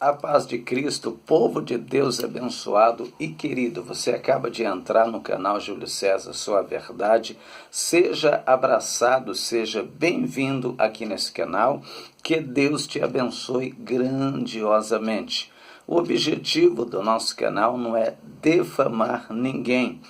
A paz de Cristo, povo de Deus abençoado e querido, você acaba de entrar no canal Júlio César, Sua Verdade. Seja abraçado, seja bem-vindo aqui nesse canal. Que Deus te abençoe grandiosamente. O objetivo do nosso canal não é defamar ninguém,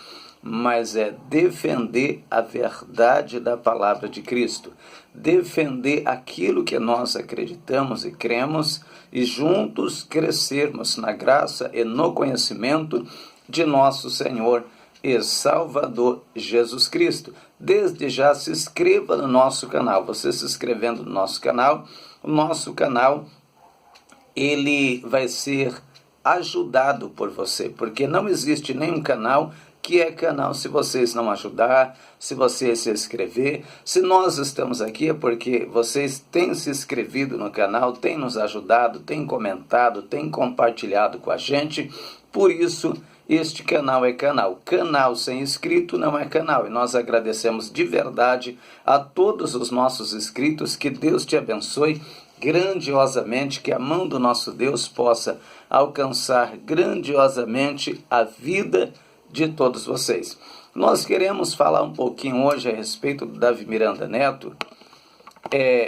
mas é defender a verdade da palavra de Cristo, defender aquilo que nós acreditamos e cremos e juntos crescermos na graça e no conhecimento de nosso Senhor e Salvador Jesus Cristo. Desde já se inscreva no nosso canal. Você se inscrevendo no nosso canal, o nosso canal ele vai ser ajudado por você, porque não existe nenhum canal que é canal se vocês não ajudar, se você se inscrever. Se nós estamos aqui é porque vocês têm se inscrevido no canal, têm nos ajudado, têm comentado, têm compartilhado com a gente. Por isso, este canal é canal. Canal sem inscrito não é canal. E nós agradecemos de verdade a todos os nossos inscritos. Que Deus te abençoe grandiosamente, que a mão do nosso Deus possa alcançar grandiosamente a vida de todos vocês. Nós queremos falar um pouquinho hoje a respeito do Davi Miranda Neto,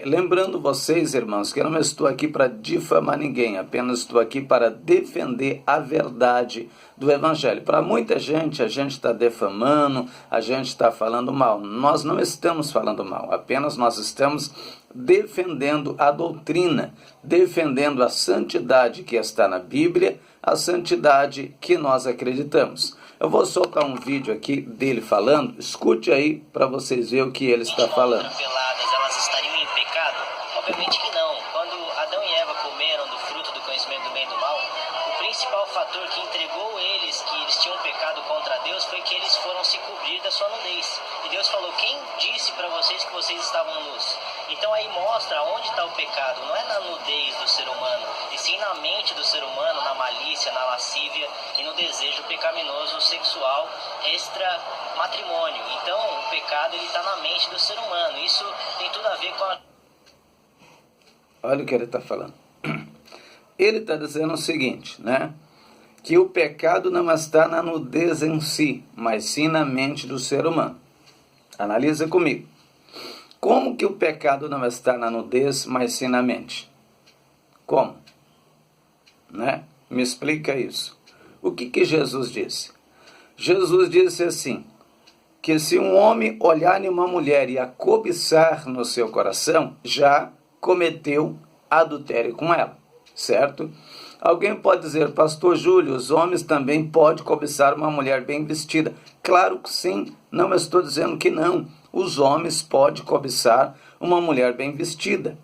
lembrando vocês, irmãos, que eu não estou aqui para difamar ninguém, apenas estou aqui para defender a verdade do Evangelho. Para muita gente, a gente está defamando, a gente está falando mal. Nós não estamos falando mal, apenas nós estamos defendendo a doutrina, defendendo a santidade que está na Bíblia, a santidade que nós acreditamos. Eu vou soltar um vídeo aqui dele falando, escute aí para vocês verem o que ele está falando. Elas estariam em pecado? Obviamente que não. Quando Adão e Eva comeram do fruto do conhecimento do bem e do mal, o principal fator que entregou eles que eles tinham pecado contra Deus foi que eles foram se cobrir da sua nudez. E Deus falou: quem disse para vocês que vocês estavam nus? Então aí mostra onde está o pecado. Não é na nudez do ser humano, e sim na mente do ser humano, na malícia, na lascívia e no desejo pecaminoso sexual extra-matrimônio. Então o pecado ele está na mente do ser humano. Isso tem tudo a ver com a... Olha o que ele está falando. Ele está dizendo o seguinte, né? Que o pecado não está na nudez em si, mas sim na mente do ser humano. Analisa comigo. Como que o pecado não está na nudez, mas sim na mente? Como? Né? Me explica isso. O que Jesus disse? Jesus disse assim, que se um homem olhar em uma mulher e a cobiçar no seu coração, já cometeu adultério com ela, certo? Alguém pode dizer: pastor Júlio, os homens também podem cobiçar uma mulher bem vestida. Claro que sim, não estou dizendo que não. Os homens podem cobiçar uma mulher bem vestida.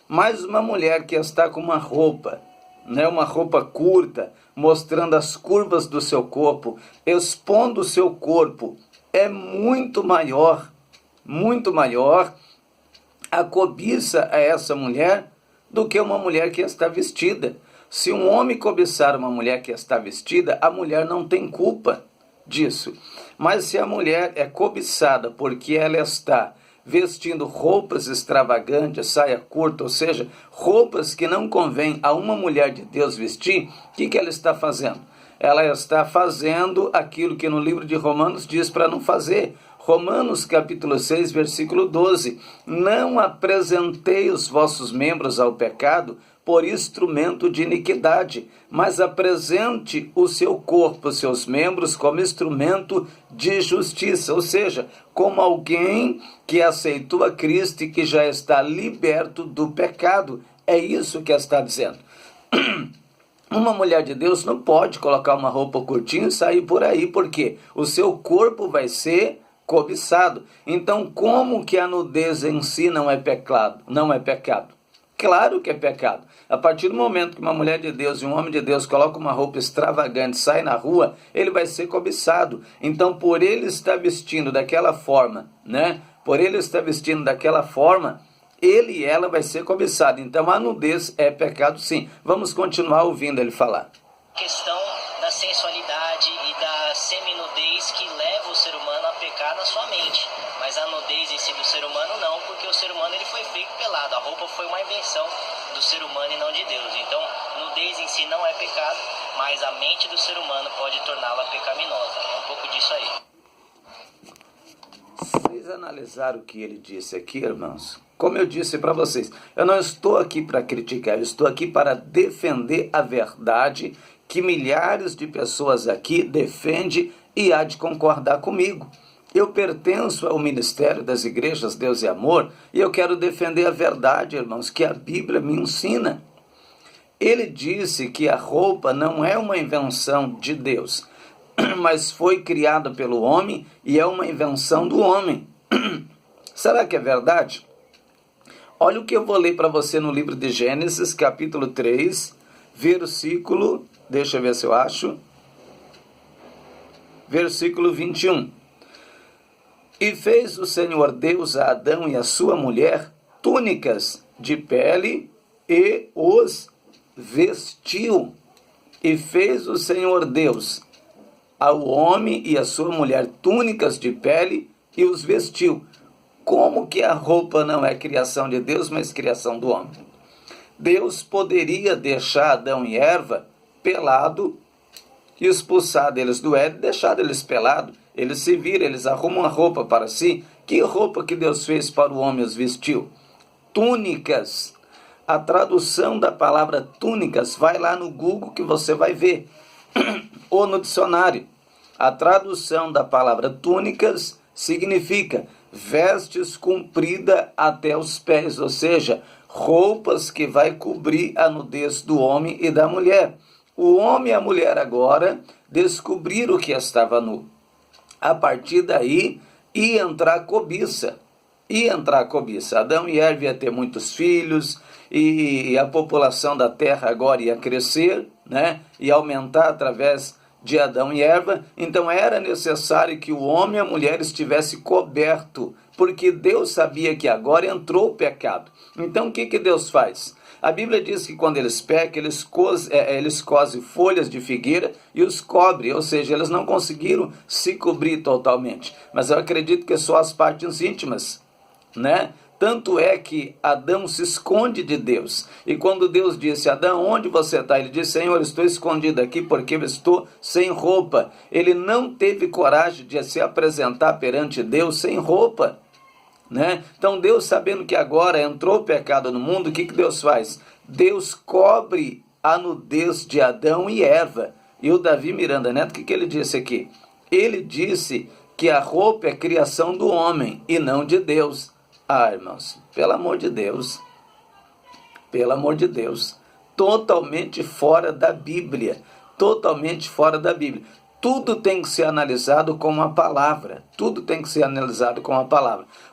Mas uma mulher que está com uma roupa, né, uma roupa curta, mostrando as curvas do seu corpo, expondo o seu corpo, é muito maior a cobiça a essa mulher do que uma mulher que está vestida. Se um homem cobiçar uma mulher que está vestida, a mulher não tem culpa disso. Mas se a mulher é cobiçada porque ela está vestindo roupas extravagantes, saia curta, ou seja, roupas que não convém a uma mulher de Deus vestir, o que ela está fazendo? Ela está fazendo aquilo que no livro de Romanos diz para não fazer. Romanos capítulo 6, versículo 12. Não apresentei os vossos membros ao pecado por instrumento de iniquidade, mas apresente o seu corpo, os seus membros, como instrumento de justiça, ou seja, como alguém que aceitou a Cristo e que já está liberto do pecado. É isso que está dizendo. Uma mulher de Deus não pode colocar uma roupa curtinha e sair por aí, porque o seu corpo vai ser cobiçado. Então, como que a nudez em si não é pecado? Não é pecado. Claro que é pecado. A partir do momento que uma mulher de Deus e um homem de Deus coloca uma roupa extravagante, sai na rua, ele vai ser cobiçado. Então, por ele estar vestindo daquela forma, né? Por ele estar vestindo daquela forma, ele e ela vai ser cobiçado. Então, a nudez é pecado, sim. Vamos continuar ouvindo ele falar. Questão da sensualidade e da seminudez que leva o ser humano a pecar na sua mente. Mas a nudez em si do ser humano não, ser humano ele foi feito pelado. A roupa foi uma invenção do ser humano e não de Deus. Então, nudez não é pecado, mas a mente do ser humano pode torná-la pecaminosa. É um pouco disso aí. Vocês analisaram o que ele disse aqui, irmãos? Como eu disse para vocês, eu não estou aqui para criticar, eu estou aqui para defender a verdade que milhares de pessoas aqui defendem e há de concordar comigo. Eu pertenço ao Ministério das Igrejas Deus e Amor e eu quero defender a verdade, irmãos, que a Bíblia me ensina. Ele disse que a roupa não é uma invenção de Deus, mas foi criada pelo homem e é uma invenção do homem. Será que é verdade? Olha o que eu vou ler para você no livro de Gênesis, capítulo 3, versículo, deixa eu ver se eu acho, versículo 21. E fez o Senhor Deus a Adão e a sua mulher túnicas de pele e os vestiu. E fez o Senhor Deus ao homem e a sua mulher túnicas de pele e os vestiu. Como que a roupa não é criação de Deus, mas criação do homem? Deus poderia deixar Adão e Eva pelado, expulsar deles do Éden, deixar eles pelados. Eles se viram, eles arrumam a roupa para si. Que roupa que Deus fez para o homem os vestiu? Túnicas. A tradução da palavra túnicas, vai lá no Google que você vai ver. Ou no dicionário. A tradução da palavra túnicas significa vestes comprida até os pés, ou seja, roupas que vai cobrir a nudez do homem e da mulher. O homem e a mulher agora descobriram que estava nu. A partir daí, ia entrar cobiça. Adão e Eva iam ter muitos filhos, e a população da terra agora ia crescer, né? Ia aumentar através de Adão e Eva. Então era necessário que o homem e a mulher estivessem cobertos, porque Deus sabia que agora entrou o pecado. Então o que Deus faz? A Bíblia diz que quando eles pecam, eles cozem folhas de figueira e os cobrem, ou seja, eles não conseguiram se cobrir totalmente. Mas eu acredito que só as partes íntimas, né? Tanto é que Adão se esconde de Deus. E quando Deus disse, Adão, onde você está? Ele disse, Senhor, estou escondido aqui porque eu estou sem roupa. Ele não teve coragem de se apresentar perante Deus sem roupa, né? Então Deus, sabendo que agora entrou o pecado no mundo, o que Deus faz? Deus cobre a nudez de Adão e Eva. E o Davi Miranda Neto, o que ele disse aqui? Ele disse que a roupa é criação do homem e não de Deus. Ah, irmãos, pelo amor de Deus, totalmente fora da Bíblia, Tudo tem que ser analisado com a palavra,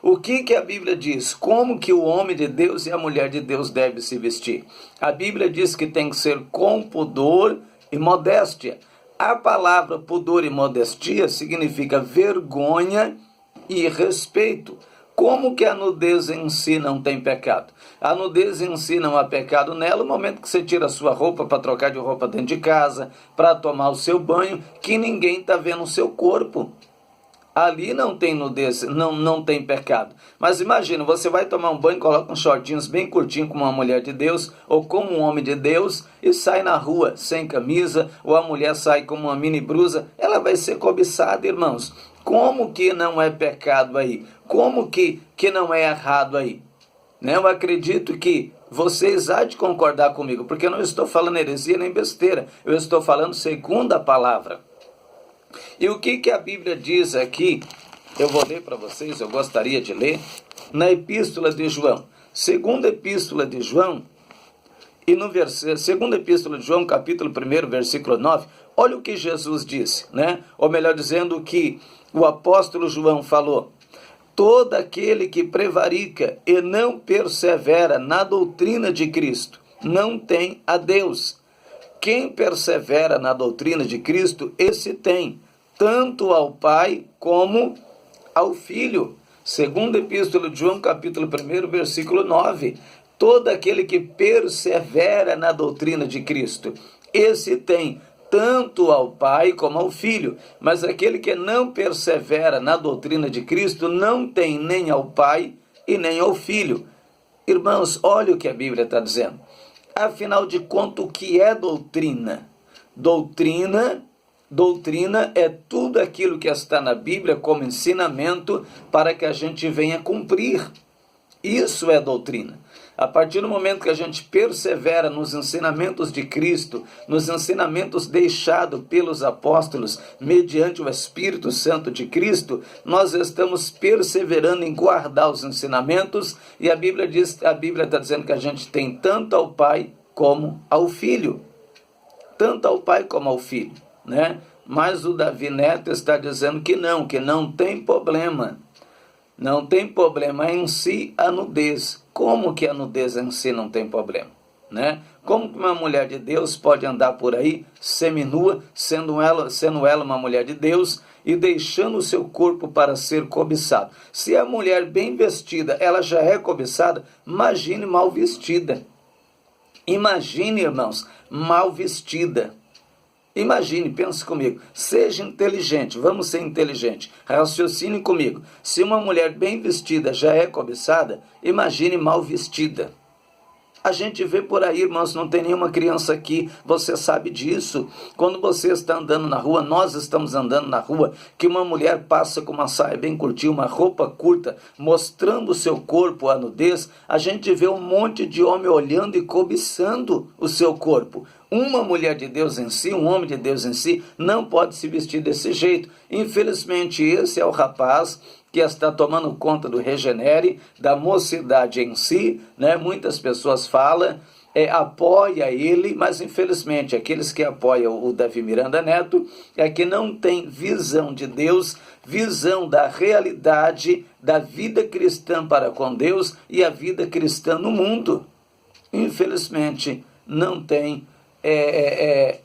O que a Bíblia diz? Como que o homem de Deus e a mulher de Deus devem se vestir? A Bíblia diz que tem que ser com pudor e modéstia. A palavra pudor e modestia significa vergonha e respeito. Como que a nudez em si não tem pecado? A nudez em si não há pecado nela no momento que você tira a sua roupa para trocar de roupa dentro de casa, para tomar o seu banho, que ninguém está vendo o seu corpo. Ali não tem nudez, não tem pecado. Mas imagina, você vai tomar um banho, coloca uns shortinhos bem curtinhos como uma mulher de Deus, ou como um homem de Deus, e sai na rua sem camisa, ou a mulher sai com uma mini blusa, ela vai ser cobiçada, irmãos. Como que não é pecado aí? Como que não é errado aí? Né? Eu acredito que vocês há de concordar comigo, porque eu não estou falando heresia nem besteira, eu estou falando segundo a palavra. E o que a Bíblia diz aqui, eu vou ler para vocês, eu gostaria de ler, na Epístola de João. Segunda Epístola de João, e no segunda Epístola de João, capítulo 1, versículo 9, olha o que Jesus disse, né? Ou melhor dizendo, o que o apóstolo João falou. Todo aquele que prevarica e não persevera na doutrina de Cristo não tem a Deus. Quem persevera na doutrina de Cristo, esse tem, tanto ao Pai como ao Filho. Segunda Epístola de João, capítulo 1, versículo 9. Todo aquele que persevera na doutrina de Cristo, esse tem, tanto ao Pai como ao Filho. Mas aquele que não persevera na doutrina de Cristo não tem nem ao Pai e nem ao Filho. Irmãos, olha o que a Bíblia está dizendo. Afinal de contas, o que é doutrina? Doutrina é tudo aquilo que está na Bíblia como ensinamento para que a gente venha cumprir. Isso é doutrina. A partir do momento que a gente persevera nos ensinamentos de Cristo, nos ensinamentos deixados pelos apóstolos, mediante o Espírito Santo de Cristo, nós estamos perseverando em guardar os ensinamentos, e a Bíblia está dizendo que a gente tem tanto ao Pai como ao Filho. Tanto ao Pai como ao Filho, né? Mas o Davi Neto está dizendo que não tem problema. Não tem problema em si a nudez. Como que a nudez em si não tem problema, né? Como que uma mulher de Deus pode andar por aí seminua, sendo ela uma mulher de Deus e deixando o seu corpo para ser cobiçado? Se a mulher bem vestida, ela já é cobiçada, imagine mal vestida. Imagine, irmãos, mal vestida. Imagine, pense comigo, seja inteligente, vamos ser inteligente, raciocine comigo. Se uma mulher bem vestida já é cobiçada, imagine mal vestida. A gente vê por aí, irmãos, não tem nenhuma criança aqui, você sabe disso. Quando você está andando na rua, nós estamos andando na rua, que uma mulher passa com uma saia bem curtinha, uma roupa curta, mostrando o seu corpo, a nudez, a gente vê um monte de homem olhando e cobiçando o seu corpo. Uma mulher de Deus em si, um homem de Deus em si, não pode se vestir desse jeito. Infelizmente, esse é o rapaz que está tomando conta do Regenere, da mocidade em si, né? Muitas pessoas falam, apoia ele, mas infelizmente aqueles que apoiam o Davi Miranda Neto é que não tem visão de Deus, visão da realidade da vida cristã para com Deus e a vida cristã no mundo. Infelizmente não tem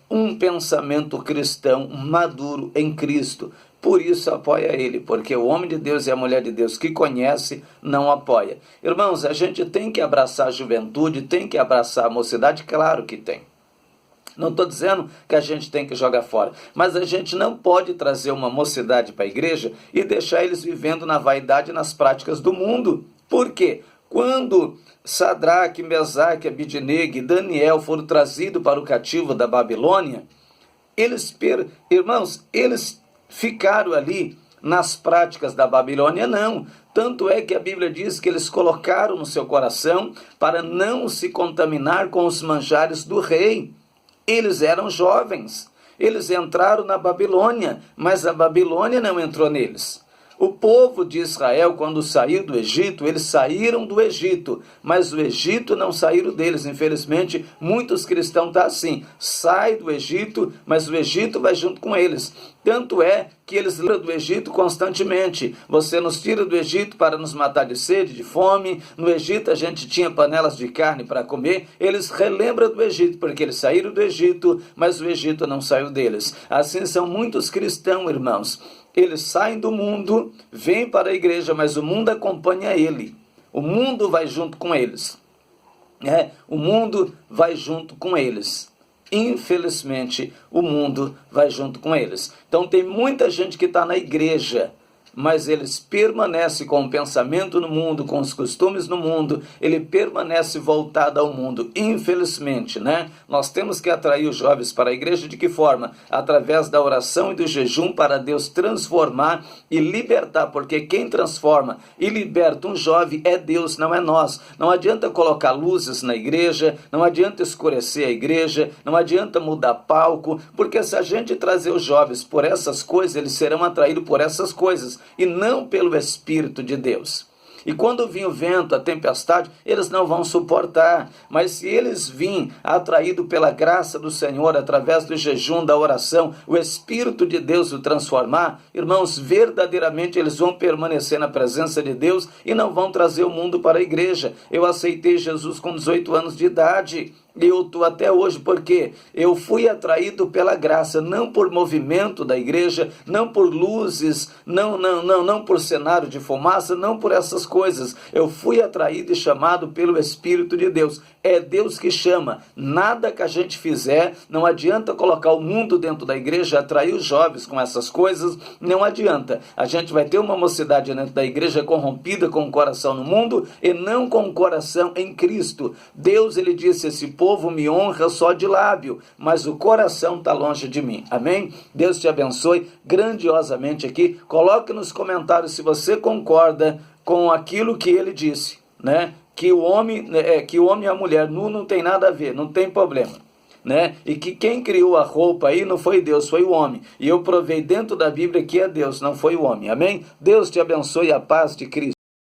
um pensamento cristão maduro em Cristo. Por isso apoia ele, porque o homem de Deus e a mulher de Deus que conhece não apoia. Irmãos, a gente tem que abraçar a juventude, tem que abraçar a mocidade, claro que tem. Não estou dizendo que a gente tem que jogar fora, mas a gente não pode trazer uma mocidade para a igreja e deixar eles vivendo na vaidade e nas práticas do mundo. Por quê? Quando Sadraque, Mesaque, Abidnego e Daniel foram trazidos para o cativo da Babilônia, eles ficaram ali nas práticas da Babilônia? Não. Tanto é que a Bíblia diz que eles colocaram no seu coração para não se contaminar com os manjares do rei. Eles eram jovens. Eles entraram na Babilônia, mas a Babilônia não entrou neles. O povo de Israel, quando saiu do Egito, eles saíram do Egito, mas o Egito não saíram deles. Infelizmente, muitos cristãos estão assim, sai do Egito, mas o Egito vai junto com eles. Tanto é que eles lembram do Egito constantemente. Você nos tira do Egito para nos matar de sede, de fome. No Egito a gente tinha panelas de carne para comer. Eles relembram do Egito, porque eles saíram do Egito, mas o Egito não saiu deles. Assim são muitos cristãos, irmãos. Eles saem do mundo, vêm para a igreja, mas o mundo acompanha ele. O mundo vai junto com eles. O mundo vai junto com eles. Infelizmente, o mundo vai junto com eles. Então tem muita gente que está na igreja, mas eles permanecem com o pensamento no mundo, com os costumes no mundo, ele permanece voltado ao mundo, infelizmente, né? Nós temos que atrair os jovens para a igreja de que forma? Através da oração e do jejum para Deus transformar e libertar, porque quem transforma e liberta um jovem é Deus, não é nós. Não adianta colocar luzes na igreja, não adianta escurecer a igreja, não adianta mudar palco, porque se a gente trazer os jovens por essas coisas, eles serão atraídos por essas coisas, e não pelo Espírito de Deus. E quando vir o vento, a tempestade, eles não vão suportar. Mas se eles virem atraídos pela graça do Senhor, através do jejum, da oração, o Espírito de Deus o transformar, irmãos, verdadeiramente eles vão permanecer na presença de Deus e não vão trazer o mundo para a igreja. Eu aceitei Jesus com 18 anos de idade. E eu estou até hoje, porque eu fui atraído pela graça, não por movimento da igreja, não por luzes, não por cenário de fumaça, não por essas coisas. Eu fui atraído e chamado pelo Espírito de Deus. é Deus que chama. Nada que a gente fizer, não adianta colocar o mundo dentro da igreja, atrair os jovens com essas coisas, não adianta. A gente vai ter uma mocidade dentro da igreja corrompida com o coração no mundo e não com o coração em Cristo. Deus, ele disse, esse povo me honra só de lábio, mas o coração está longe de mim. Amém? Deus te abençoe grandiosamente aqui. Coloque nos comentários se você concorda com aquilo que ele disse, né? Que o homem e a mulher nu não tem nada a ver, não tem problema, né? E que quem criou a roupa aí não foi Deus, foi o homem. E eu provei dentro da Bíblia que é Deus, não foi o homem. Amém? Deus te abençoe, a paz de Cristo.